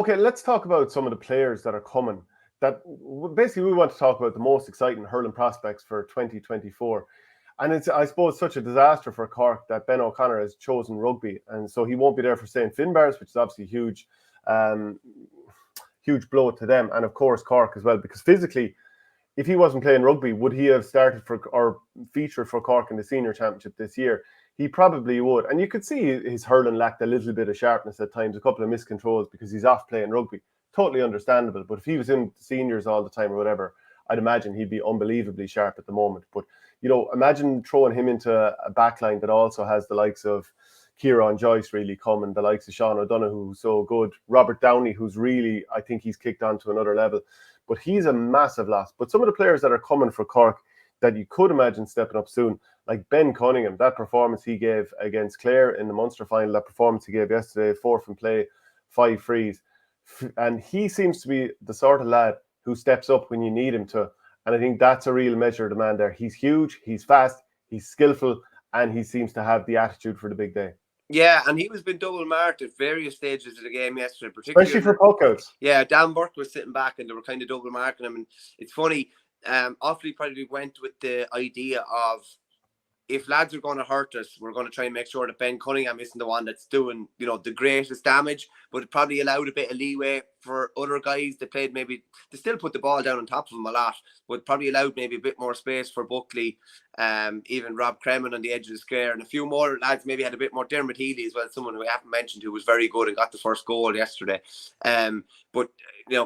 Okay, let's talk about some of the players that are coming. That basically we want to talk about the most exciting hurling prospects for 2024. And it's, I suppose, such a disaster for Cork that Ben O'Connor has chosen rugby, and so he won't be there for St. Finbarrs, which is obviously huge, huge blow to them, and of course Cork as well, because physically, if he wasn't playing rugby, would he have started for or featured for Cork in the senior championship this year? He probably would. And you could see his hurling lacked a little bit of sharpness at times, a couple of miscontrols because he's off playing rugby. Totally understandable. But if he was in the seniors all the time or whatever, I'd imagine he'd be unbelievably sharp at the moment. But, imagine throwing him into a backline that also has the likes of Kieran Joyce really coming, the likes of Sean O'Donoghue, who's so good, Robert Downey, who's really, I think he's kicked on to another level. But he's a massive loss. But some of the players that are coming for Cork that you could imagine stepping up soon, like Ben Cunningham, that performance he gave against Clare in the Munster final, that performance he gave yesterday, 4 from play, 5 frees. And he seems to be the sort of lad who steps up when you need him to. And I think that's a real measure of the man there. He's huge, he's fast, he's skillful, and he seems to have the attitude for the big day. Yeah, and he was been double marked at various stages of the game yesterday, particularly for pokeouts. Yeah, Dan Burke was sitting back and they were kind of double marking him. And it's funny, Offaly probably went with the idea of, if lads are going to hurt us, we're going to try and make sure that Ben Cunningham isn't the one that's doing, the greatest damage, but it probably allowed a bit of leeway for other guys that played. Maybe they still put the ball down on top of him a lot, but probably allowed maybe a bit more space for Buckley, even Rob Cremin on the edge of the square, and a few more lads maybe had a bit more. Dermot Healy as well, someone who we haven't mentioned, who was very good and got the first goal yesterday. But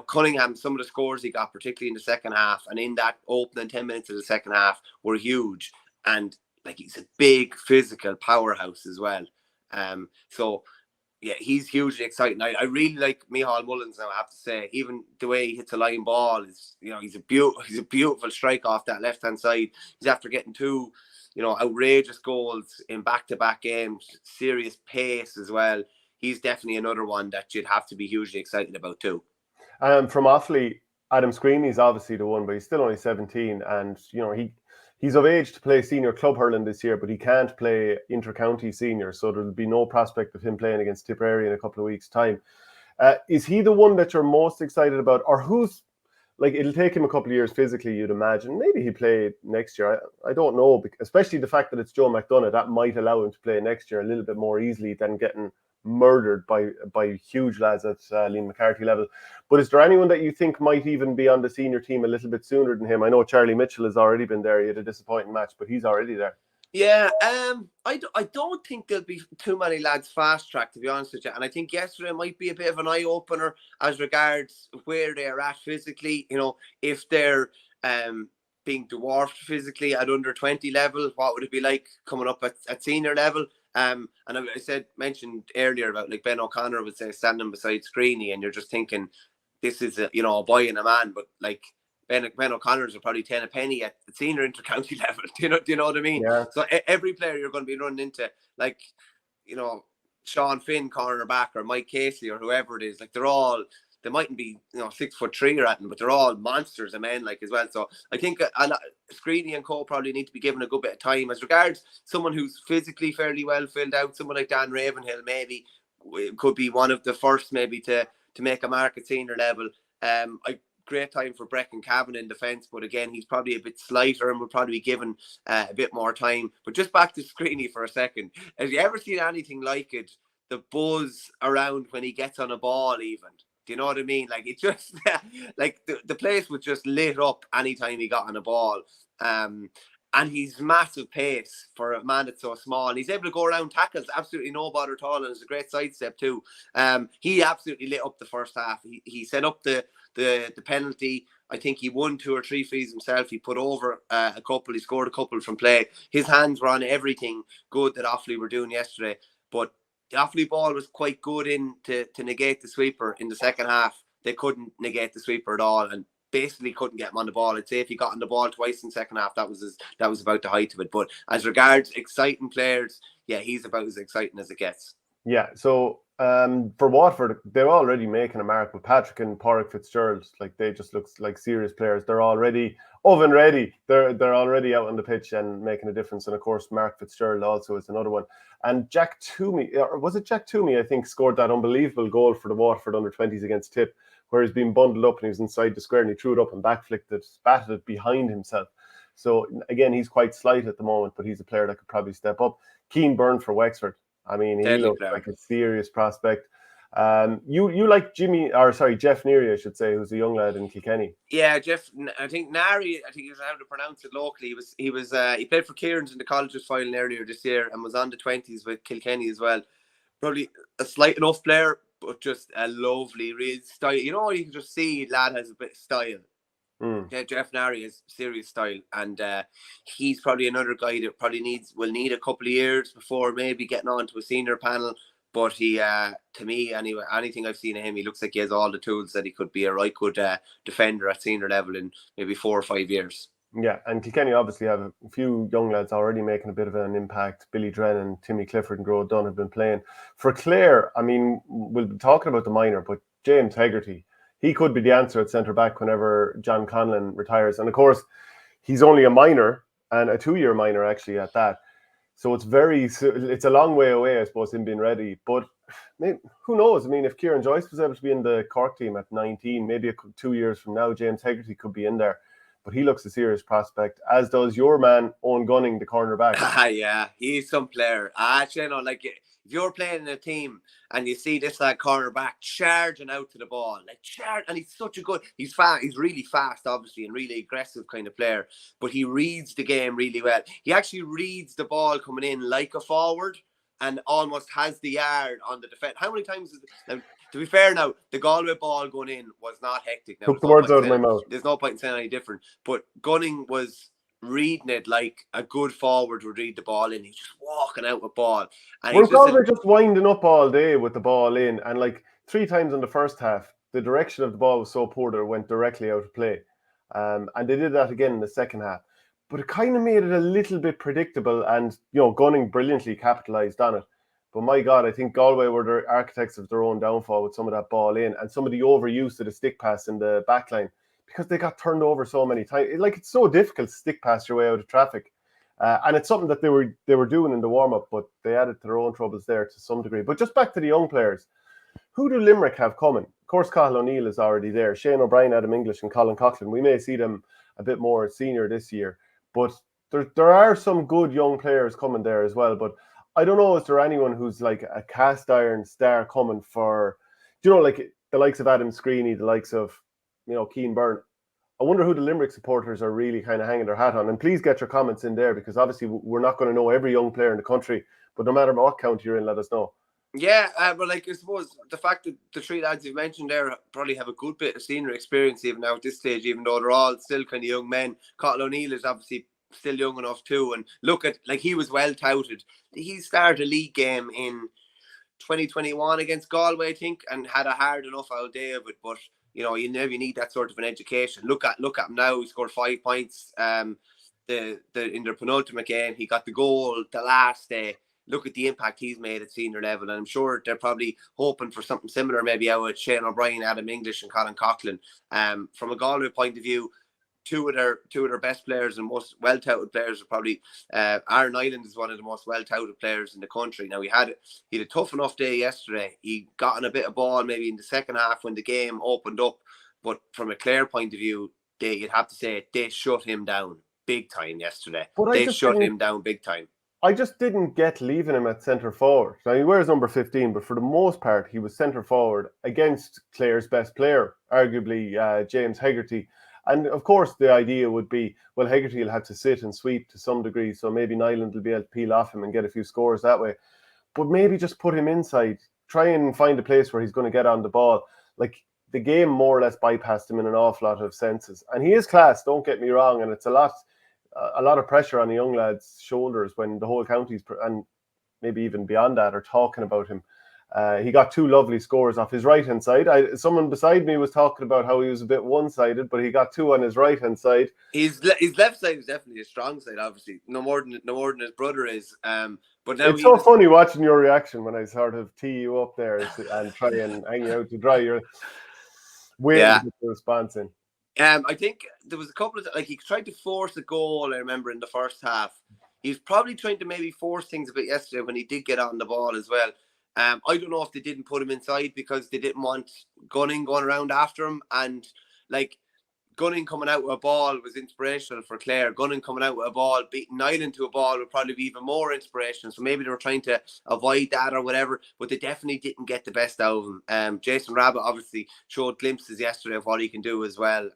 Cunningham, some of the scores he got, particularly in the second half and in that opening 10 minutes of the second half, were huge. And he's a big physical powerhouse as well. So yeah, he's hugely exciting. I really like Micheál Mullins now, I have to say. Even the way he hits a line ball is, he's a beautiful strike off that left hand side. He's after getting 2, outrageous goals in back-to-back games, serious pace as well. He's definitely another one that you'd have to be hugely excited about too. From Offaly, Adam Screeney's obviously the one, but he's still only 17, and he's of age to play senior club hurling this year, but he can't play inter-county senior, so there'll be no prospect of him playing against Tipperary in a couple of weeks' time. Is he the one that you're most excited about, or who's, it'll take him a couple of years physically, you'd imagine. Maybe he'll play next year. I don't know, especially the fact that it's Joe McDonough, that might allow him to play next year a little bit more easily than getting murdered by huge lads at Liam McCarthy level. But is there anyone that you think might even be on the senior team a little bit sooner than him? I know Charlie Mitchell has already been there. He had a disappointing match, but he's already there. Yeah, I don't think there'll be too many lads fast track, to be honest with you. And I think yesterday might be a bit of an eye opener as regards where they're at physically. If they're being dwarfed physically at under 20 level, what would it be like coming up at senior level? And I mentioned earlier about Ben O'Connor would say standing beside Screeney, and you're just thinking this is a boy and a man, but Ben O'Connor's are probably 10 a penny at the senior inter-county level. Do you know what I mean? Yeah. So every player you're going to be running into, Sean Finn, cornerback, or Mike Casey, or whoever it is, they mightn't be 6'3" or anything, but they're all monsters of men as well. So I think Screeney and Co probably need to be given a good bit of time. As regards someone who's physically fairly well filled out, someone like Dan Ravenhill maybe could be one of the first maybe to make a mark at senior level. Great time for Brecon Cavan in defence, but again, he's probably a bit slighter and would probably be given a bit more time. But just back to Screeney for a second. Have you ever seen anything like it? The buzz around when he gets on a ball even. Do you know what I mean? It just, the place was just lit up anytime he got on a ball. And he's massive pace for a man that's so small. And he's able to go around tackles, absolutely no bother at all. And it's a great sidestep too. He absolutely lit up the first half. He set up the penalty. I think he won 2 or 3 frees himself. He put over a couple. He scored a couple from play. His hands were on everything good that Offaly were doing yesterday. But the Offaly ball was quite good to negate the sweeper in the second half. They couldn't negate the sweeper at all, and basically couldn't get him on the ball. I'd say if he got on the ball twice in the second half, that was about the height of it. But as regards exciting players, yeah, he's about as exciting as it gets. Yeah, so For Watford, they're already making a mark with Patrick and Pádraig Fitzgerald. Like, they just look like serious players. They're already oven ready. They're already out on the pitch and making a difference. And of course, Mark Fitzgerald also is another one. And Jack Toomey, or was it Jack Toomey, I think, scored that unbelievable goal for the Watford under-20s against Tip, where he's been bundled up and he was inside the square and he threw it up and backflicked it, batted it behind himself. So again, he's quite slight at the moment, but he's a player that could probably step up. Keane Byrne for Wexford. I mean, he Deadly looks player. like a serious prospect. You like Jeff Neary, I should say, who's a young lad in Kilkenny. Yeah, Jeff. I think Nari. I think is how to pronounce it locally. He played for Kieran's in the colleges final earlier this year and was on the 20s with Kilkenny as well. Probably a slight enough player, but just a lovely real style. You know, you can just see lad has a bit of style. Jeff Nari has serious style, and he's probably another guy that probably will need a couple of years before maybe getting on to a senior panel. But he, to me, anyway, anything I've seen of him, he looks like he has all the tools that he could be a right good defender at senior level in maybe 4 or 5 years. Yeah, and Kilkenny obviously have a few young lads already making a bit of an impact. Billy Drennan, Timmy Clifford and Gro Dunn have been playing. For Clare, I mean, we'll be talking about the minor, but James Hegarty, he could be the answer at centre-back whenever John Conlon retires. And of course, he's only a minor, and a 2-year minor actually at that. So it's a long way away, I suppose, him being ready. But maybe, who knows? I mean, if Kieran Joyce was able to be in the Cork team at 19, maybe 2 years from now, James Hegarty could be in there. But he looks a serious prospect, as does your man, Owen Gunning, the cornerback. Yeah, he's some player. Actually, like, if you're playing in a team and you see this cornerback charging out to the ball, and he's such a good, he's fast, he's really fast, obviously, and really aggressive kind of player, but he reads the game really well. He actually reads the ball coming in like a forward and almost has the yard on the defense. How many times now, to be fair now, the Galway ball going in was not hectic. Now, took the words out of my mouth. There's no point in saying any different, but Gunning was reading it like a good forward would read the ball in. He's just walking out with ball. And we're probably just winding up all day with the ball in, and like 3 times in the first half, the direction of the ball was so poor that it went directly out of play. And they did that again in the second half. But it kind of made it a little bit predictable, and Gunning brilliantly capitalised on it. But my God, I think Galway were the architects of their own downfall with some of that ball in and some of the overuse of the stick pass in the back line, because they got turned over so many times. It's so difficult to stick pass your way out of traffic. And it's something that they were doing in the warm-up, but they added to their own troubles there to some degree. But just back to the young players. Who do Limerick have coming? Of course, Cathal O'Neill is already there. Shane O'Brien, Adam English and Colin Coughlin. We may see them a bit more senior this year. But there are some good young players coming there as well. But I don't know, is there anyone who's like a cast iron star coming for, like the likes of Adam Screeney, the likes of, Keane Byrne? I wonder who the Limerick supporters are really kind of hanging their hat on. And please get your comments in there, because obviously we're not going to know every young player in the country. But no matter what county you're in, let us know. Yeah, but I suppose the fact that the 3 lads you've mentioned there probably have a good bit of senior experience even now at this stage, even though they're all still kind of young men. Cathal O'Neill is obviously still young enough too, and look at, he was well touted. He started a league game in 2021 against Galway, I think, and had a hard enough all day of it. But you never need that sort of an education. Look at him now. He scored 5 points. In their penultimate game, he got the goal the last day. Look at the impact he's made at senior level, and I'm sure they're probably hoping for something similar, maybe out with Shane O'Brien, Adam English, and Colin Coughlin. From a Galway point of view, two of their best players and most well-touted players are probably Aaron Island is one of the most well-touted players in the country. Now he had a tough enough day yesterday. He got on a bit of ball maybe in the second half when the game opened up, but from a Clare point of view, you'd have to say they shut him down big time yesterday. They shut him down big time. I just didn't get leaving him at centre forward. Now, he wears number 15, but for the most part, he was centre forward against Clare's best player, arguably James Hegarty. And of course, the idea would be, well, Hegarty will have to sit and sweep to some degree, so maybe Nyland will be able to peel off him and get a few scores that way. But maybe just put him inside, try and find a place where he's going to get on the ball. Like, the game more or less bypassed him in an awful lot of senses. And he is class, don't get me wrong, and it's a lot of pressure on the young lad's shoulders when the whole county's, and maybe even beyond that, are talking about him. He got 2 lovely scores off his right-hand side. Someone beside me was talking about how he was a bit one-sided, but he got 2 on his right-hand side. His left side is definitely a strong side, obviously. No more than his brother is. But now It's so funny watching your reaction when I sort of tee you up there and try and reaction when I sort of tee you up there and try and hang you out to dry. You're waiting to get the response in. I think there was a couple of he tried to force a goal. I remember in the first half, he was probably trying to maybe force things a bit yesterday when he did get on the ball as well. I don't know if they didn't put him inside because they didn't want Gunning going around after him, and Gunning coming out with a ball was inspirational for Clare. Gunning coming out with a ball, beating Ireland to a ball would probably be even more inspirational. So maybe they were trying to avoid that or whatever, but they definitely didn't get the best out of him. Jason Rabbit obviously showed glimpses yesterday of what he can do as well.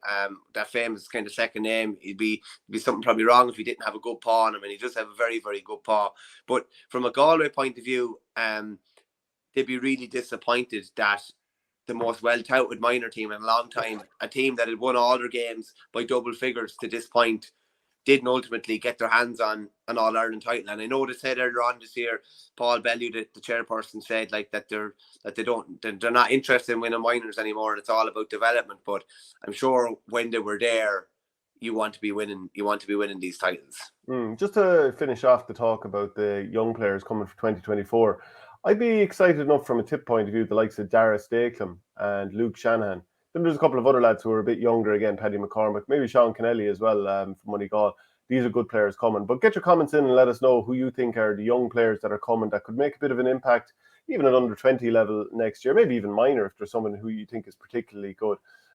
That famous kind of second name, it'd be something probably wrong if he didn't have a good paw on him, and he does have a very, very good paw. But from a Galway point of view, they'd be really disappointed that the most well-touted minor team in a long time, a team that had won all their games by double figures to this point, didn't ultimately get their hands on an All-Ireland title. And I know they said earlier on this year, Paul Bellew, the chairperson, said that they're not interested in winning minors anymore, and it's all about development. But I'm sure when they were there, you want to be winning these titles. Just to finish off the talk about the young players coming for 2024. I'd be excited enough from a tip point of view, the likes of Dara Stakeham and Luke Shanahan. Then there's a couple of other lads who are a bit younger again, Paddy McCormick, maybe Sean Kennelly as well from Moneygall. These are good players coming. But get your comments in and let us know who you think are the young players that are coming that could make a bit of an impact, even at under 20 level next year, maybe even minor if there's someone who you think is particularly good.